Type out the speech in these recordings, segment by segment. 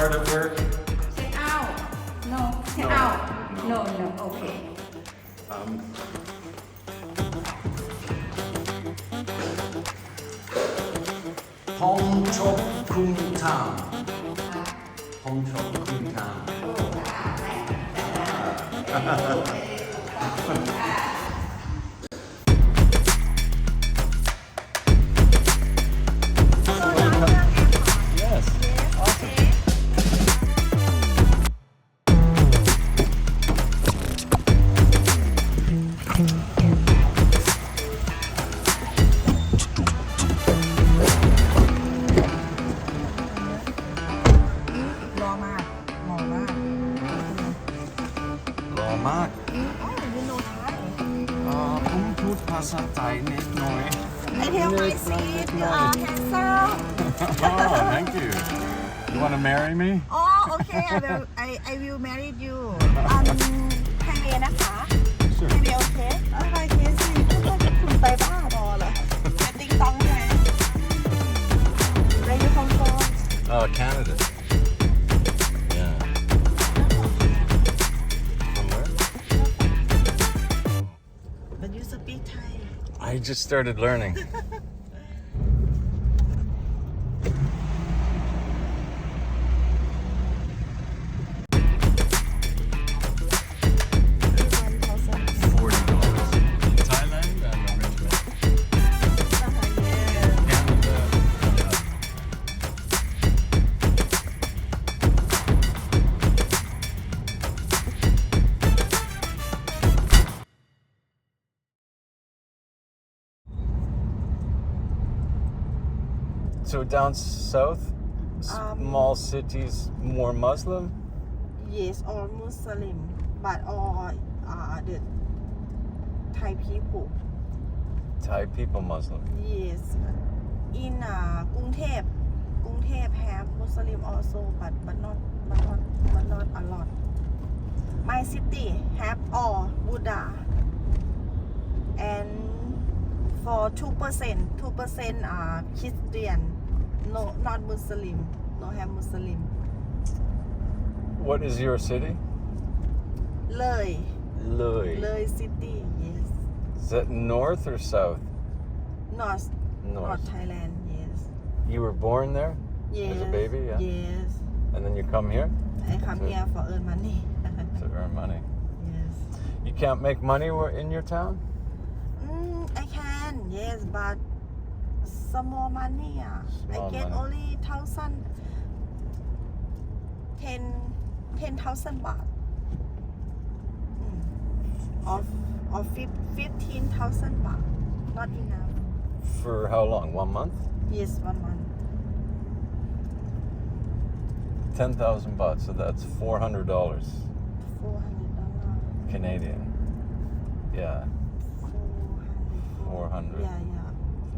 hard at work? Say out. No. Say out. No. Okay. Hong Chok Kung Tam. Hong Chok Kung Tam. Yes. I tell my seat, you are handsome. Oh, thank you. You want to marry me? Oh, okay. I will marry you. ไทยเวนะคะ Sure. ไทยเวโอเคไทยเวสิคุณไปบ้าบอเหรอเป็นติ๊งต้องใช่ไหม Where you come from? Canada. Yeah. From where? But you speak Thai. I just started learning. Thailand and originally. Canada. So down south, small cities, more Muslim? Yes, all Muslim, but all the Thai people. Thai people Muslim. Yes, in กรุงเทพhave Muslim also, but not a lot. My city have all Buddha, and for 2% are Christian. No, not Muslim. No have Muslim. What is your city? เลย Loy. city. Yes. Is that north or south? North North. Thailand. Yes. You were born there? Yes. As a baby, yeah? Yes. And then you come here I come here for earn money. to earn money. Yes. You can't make money in your town? I can. Yes, but small money. I Small get money. only 10,000 baht. Or 15,000 baht. Not enough. For how long? 1 month? Yes, 1 month. 10,000 baht, so that's $400 $400. Canadian. Yeah, 400. Yeah.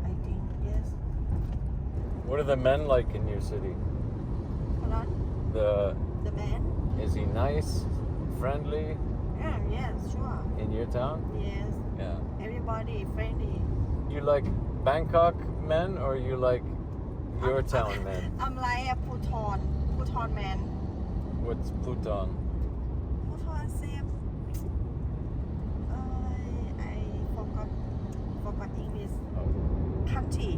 I think yes. What are the men like in your city? Hold on. The man? Is he nice, friendly Yes, sure. in your town? Yes. Yeah. Everybody friendly. You like Bangkok men or you like your town men? I'm like a Puton man. What's Puton? Puton same. I forgot English. Country.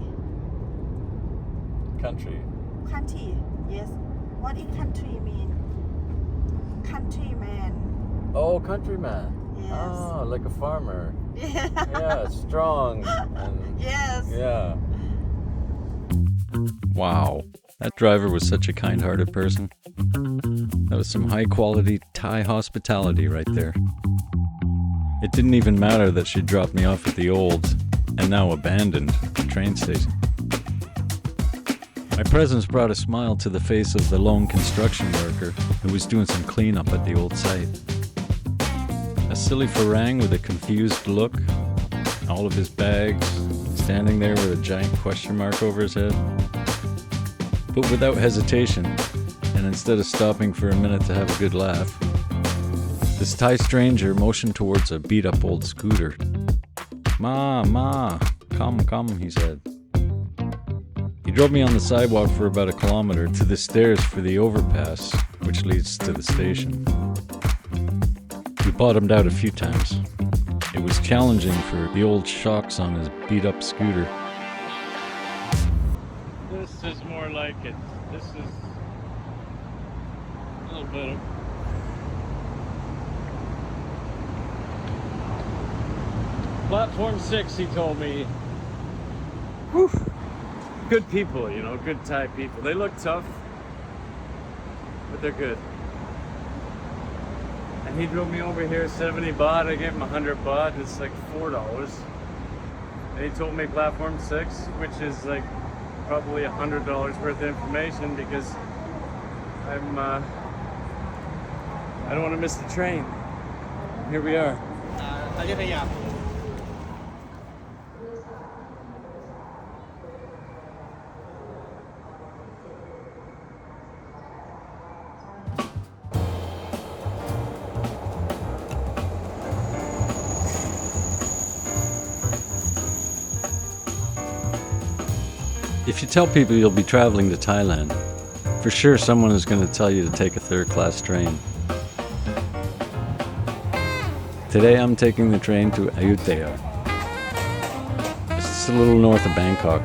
Country. Yes. What is country mean? Countryman. Oh, countryman. Yes. Oh, like a farmer. Yeah. Yeah, strong. And Yes. yeah. Wow, that driver was such a kind-hearted person. That was some high-quality Thai hospitality right there. It didn't even matter that she dropped me off at the old, and now abandoned, train station. My presence brought a smile to the face of the lone construction worker who was doing some cleanup at the old site. A silly farang with a confused look, all of his bags, standing there with a giant question mark over his head. But without hesitation, and instead of stopping for a minute to have a good laugh, this Thai stranger motioned towards a beat-up old scooter. Ma, come, he said. He drove me on the sidewalk for about a kilometer to the stairs for the overpass, which leads to the station. We bottomed out a few times. It was challenging for the old shocks on his beat-up scooter. This is more like it. This is a little bit of... Platform 6, he told me. Whew. Good people, you know, good Thai people. They look tough, but they're good. And he drove me over here 70 baht. I gave him 100 baht. It's like $4. And he told me platform 6, which is like probably $100 worth of information because I don't want to miss the train. Here we are. Ayothaya. If you tell people you'll be traveling to Thailand, for sure someone is going to tell you to take a third-class train. Today I'm taking the train to Ayutthaya. It's just a little north of Bangkok.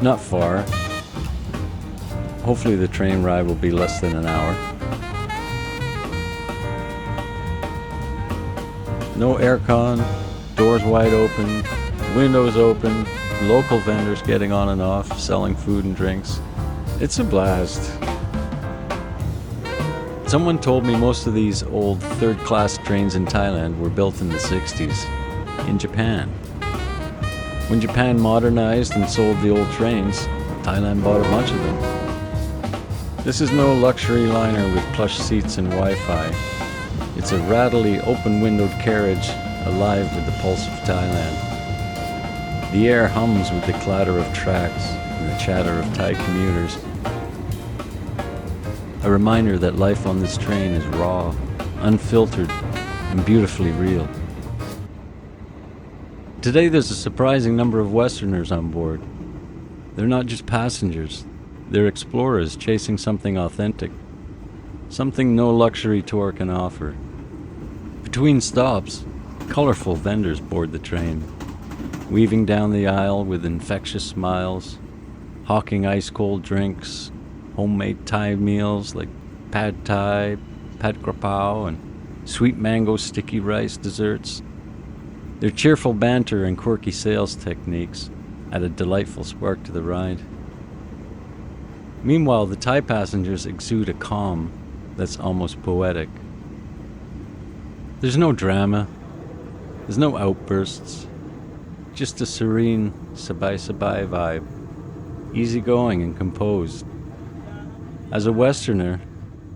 Not far. Hopefully the train ride will be less than an hour. No aircon, doors wide open, windows open, local vendors getting on and off, selling food and drinks. It's a blast. Someone told me most of these old third-class trains in Thailand were built in the 60s, in Japan. When Japan modernized and sold the old trains, Thailand bought a bunch of them. This is no luxury liner with plush seats and Wi-Fi. It's a rattly, open-windowed carriage alive with the pulse of Thailand. The air hums with the clatter of tracks and the chatter of Thai commuters. A reminder that life on this train is raw, unfiltered, and beautifully real. Today there's a surprising number of Westerners on board. They're not just passengers, they're explorers chasing something authentic, something no luxury tour can offer. Between stops, colorful vendors board the train, weaving down the aisle with infectious smiles, hawking ice-cold drinks, homemade Thai meals like pad Thai, pad krapao, and sweet mango sticky rice desserts. Their cheerful banter and quirky sales techniques add a delightful spark to the ride. Meanwhile, the Thai passengers exude a calm that's almost poetic. There's no drama, there's no outbursts, just a serene sabai-sabai vibe, easygoing and composed. As a Westerner,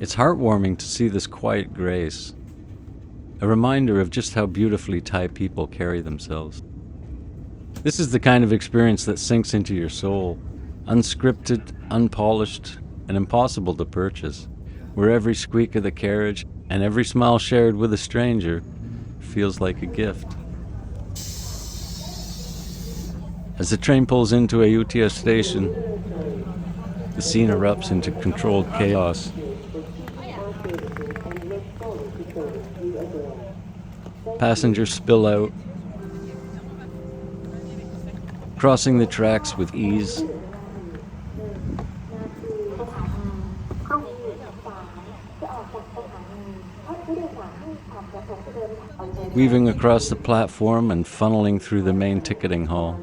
it's heartwarming to see this quiet grace, a reminder of just how beautifully Thai people carry themselves. This is the kind of experience that sinks into your soul, unscripted, unpolished, and impossible to purchase, where every squeak of the carriage and every smile shared with a stranger feels like a gift. As the train pulls into Ayutthaya station, the scene erupts into controlled chaos. Passengers spill out, crossing the tracks with ease. Weaving across the platform and funneling through the main ticketing hall.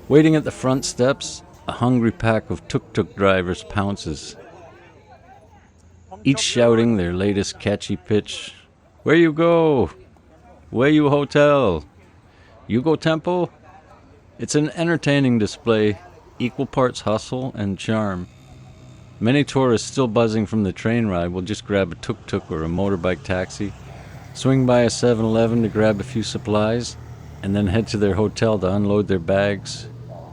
Waiting at the front steps, a hungry pack of Tuk Tuk drivers pounces, each shouting their latest catchy pitch. Where you go? Where you hotel? You go temple? It's an entertaining display, equal parts hustle and charm. Many tourists still buzzing from the train ride will just grab a tuk tuk or a motorbike taxi, swing by a 7-Eleven to grab a few supplies, and then head to their hotel to unload their bags,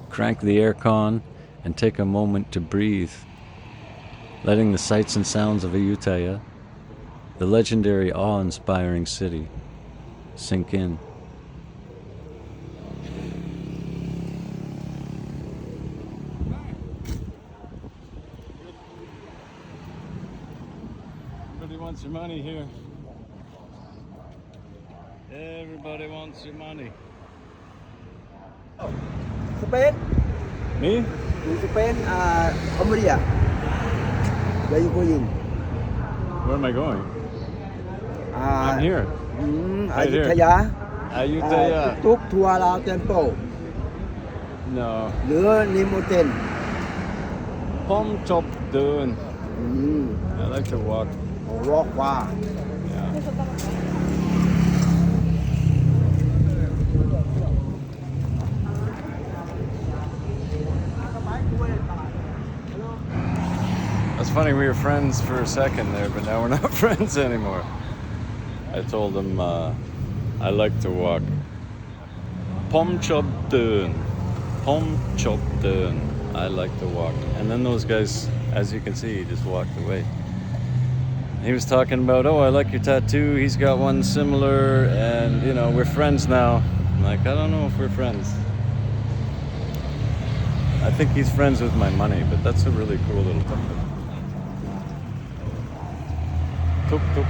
crank the aircon, and take a moment to breathe, letting the sights and sounds of Ayutthaya, the legendary awe-inspiring city, sink in. Everybody wants your money here. Everybody wants your money. สเปน Me? อยู่สเปนคอมเบเดีย Where you going Where am I going? อ่า I'm here. อยุธยา Ayutthaya. ตุ๊กทัวร์ลาวเทมเปิล No. หรือนิโมเทน Pom chop dun. อืม I like to walk. วอล์กว่า Yeah. That's funny, we were friends for a second there, but now we're not friends anymore. I told him I like to walk. Pom chop dun. Pom chop dun. I like to walk. And then those guys, as you can see, just walked away. He was talking about, oh, I like your tattoo. He's got one similar, and you know, we're friends now. I'm like, I don't know if we're friends. I think he's friends with my money, but that's a really cool little tuk-tuk. Tuk-tuk.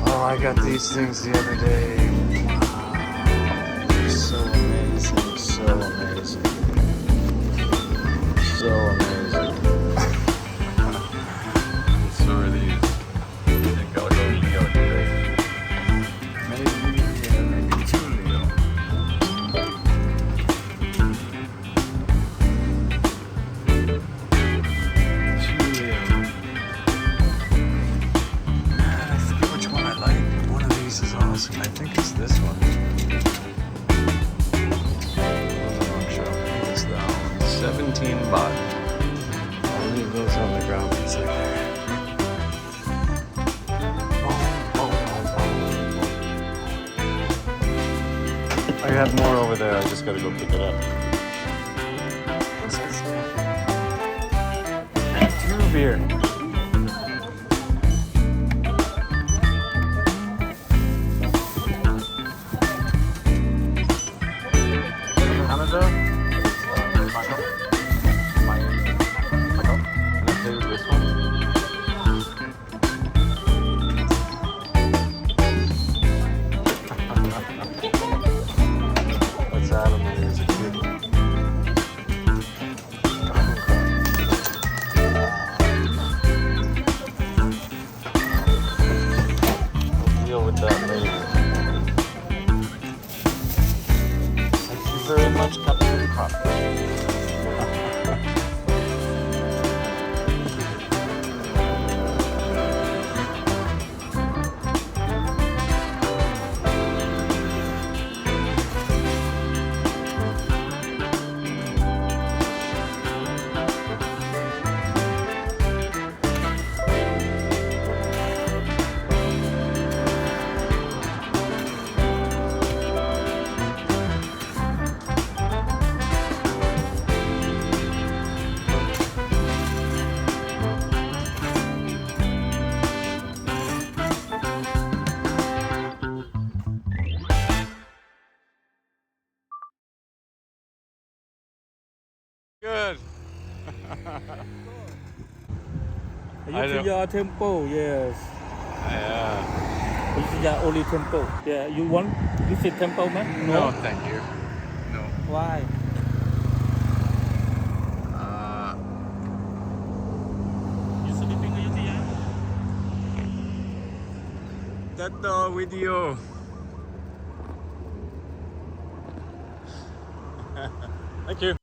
Oh, I got these things the other day. Wow. They're so amazing, so amazing. So amazing. So are these. I think I'll go Leo today. Maybe 2 Leo. I forget which one I like, but one of these is awesome. I think it's this one. I'm sure. I think it's that one. 17 baht. I'll leave those on the ground for a second. I have more over there. I just gotta go pick it up. What's this? True beer. Canada. Can I play with this one? What's that on there? Is it cute? We'll deal with that later. Thank you very much, Captain Crop. Good. AYUTTHAYA Temple, yes. Yeah. AYUTTHAYA only temple. Yeah, you want visit temple, man? No, thank you. No. Why? You sleeping AYUTTHAYA? That's the video. Thank you.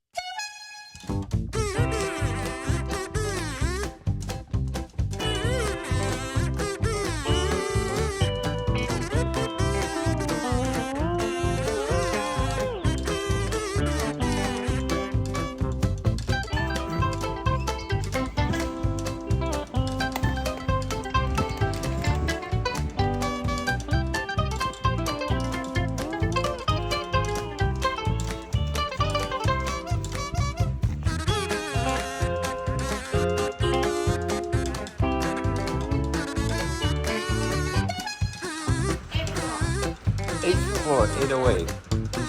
Eighth floor, 808.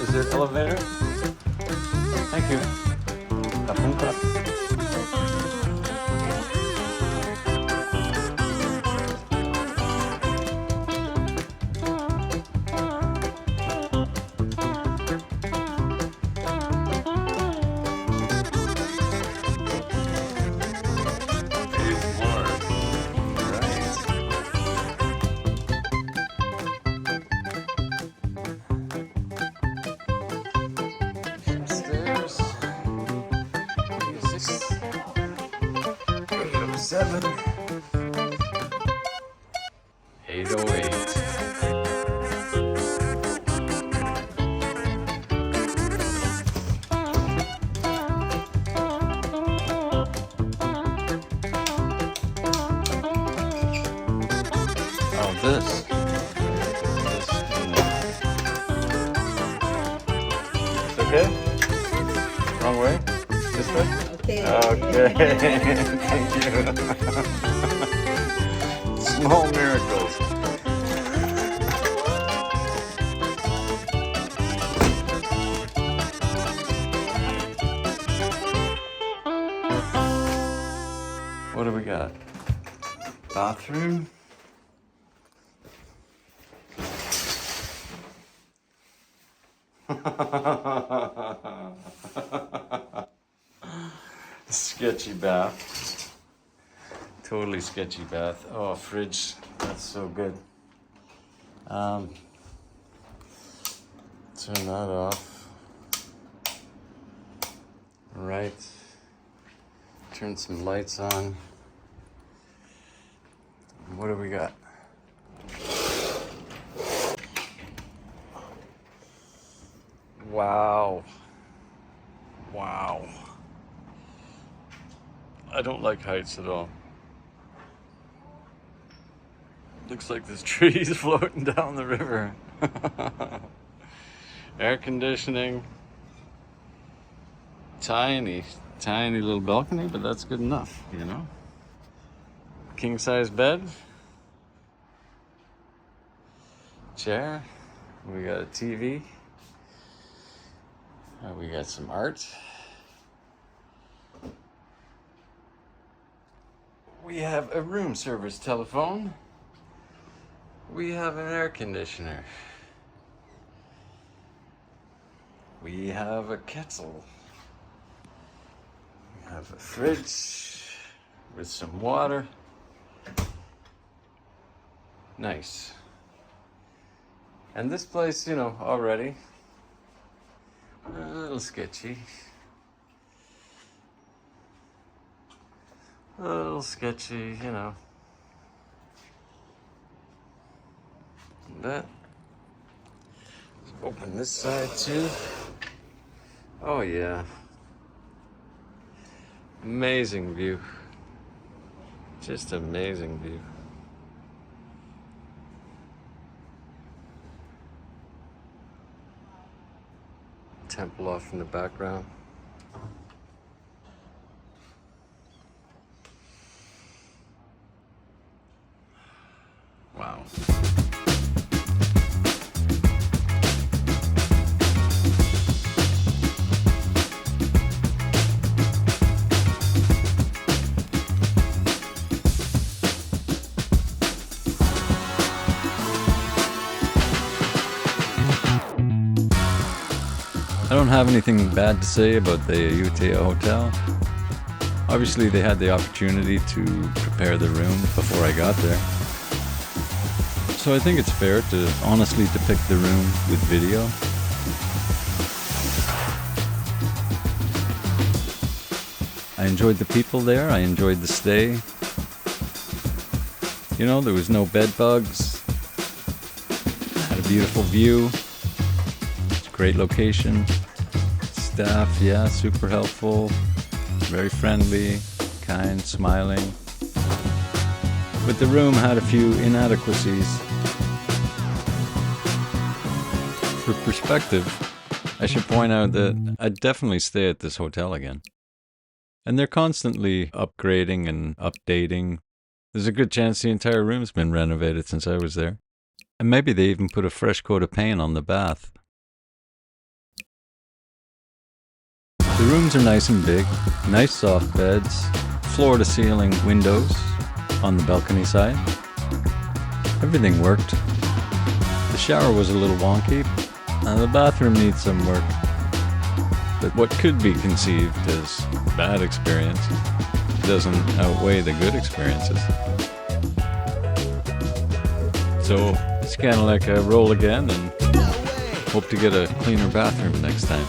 Is there an elevator? Thank you. Kapunka. Eighth floor. Right. Stairs. 6. 807. 808. Oh, this. It's okay? Wrong way? This way? Okay. Okay. Thank you. Small miracles. What do we got? Bathroom. Sketchy bath. Totally sketchy bath. Oh, fridge. That's so good. Turn that off. Right. Turn some lights on. What do we got? Wow. Wow. I don't like heights at all. Looks like there's trees floating down the river. Air conditioning. Tiny little balcony, but that's good enough, you know? King size bed. Chair. We got a TV. We got some art. We have a room service telephone. We have an air conditioner. We have a kettle. We have a fridge with some water. Nice. And this place, you know, already a little sketchy. A little sketchy, you know. That. Let's open this side too. Oh yeah. Amazing view. Just amazing view. Temple off in the background. Wow. I don't have anything bad to say about the Ayutthaya Hotel. Obviously, they had the opportunity to prepare the room before I got there. So I think it's fair to honestly depict the room with video. I enjoyed the people there. I enjoyed the stay. You know, there was no bed bugs. Had a beautiful view. It's a great location. Staff, yeah, super helpful. Very friendly, kind, smiling. But the room had a few inadequacies. For perspective, I should point out that I'd definitely stay at this hotel again. And they're constantly upgrading and updating. There's a good chance the entire room's been renovated since I was there. And maybe they even put a fresh coat of paint on the bath. The rooms are nice and big, nice soft beds, floor-to-ceiling windows on the balcony side. Everything worked. The shower was a little wonky, and the bathroom needs some work. But what could be conceived as bad experience doesn't outweigh the good experiences. So it's kind of like a roll again and hope to get a cleaner bathroom next time.